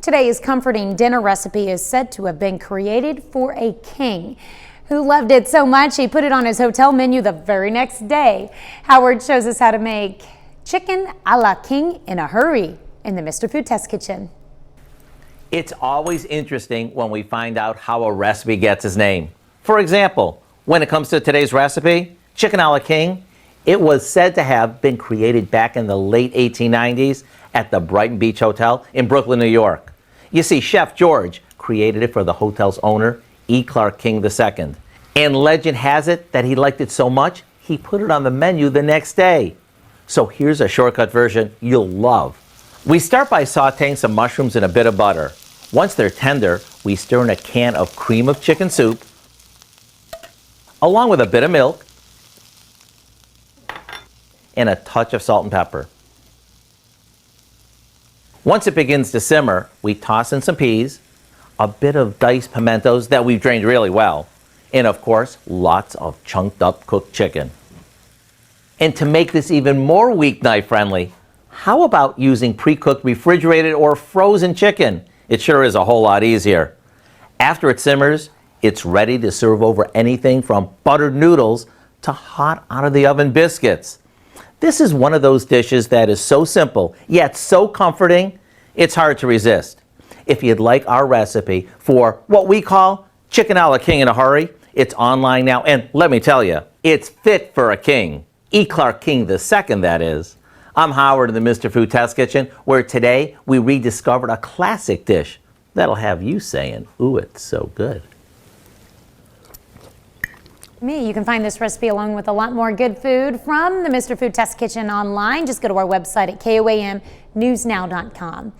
Today's comforting dinner recipe is said to have been created for a king who loved it so much he put it on his hotel menu the very next day. Howard shows us how to make chicken a la king in a hurry in the Mr. Food Test Kitchen. It's always interesting when we find out how a recipe gets its name. For example, when it comes to today's recipe, chicken a la king, it was said to have been created back in the late 1890s at the Brighton Beach Hotel in Brooklyn, New York. You see, Chef George created it for the hotel's owner, E. Clark King II. And legend has it that he liked it so much, he put it on the menu the next day. So here's a shortcut version you'll love. We start by sauteing some mushrooms in a bit of butter. Once they're tender, we stir in a can of cream of chicken soup, along with a bit of milk and a touch of salt and pepper. Once it begins to simmer, we toss in some peas, a bit of diced pimentos that we've drained really well, and of course, lots of chunked up cooked chicken. And to make this even more weeknight friendly, how about using pre-cooked refrigerated or frozen chicken? It sure is a whole lot easier. After it simmers, it's ready to serve over anything from buttered noodles to hot out of the oven biscuits. This is one of those dishes that is so simple, yet so comforting, it's hard to resist. If you'd like our recipe for what we call chicken a la king in a hurry, it's online now, and let me tell you, it's fit for a king. E. Clark King II, that is. I'm Howard in the Mr. Food Test Kitchen, where today we rediscovered a classic dish that'll have you saying, ooh, it's so good. You can find this recipe along with a lot more good food from the Mr. Food Test Kitchen online. Just go to our website at KOAMnewsnow.com.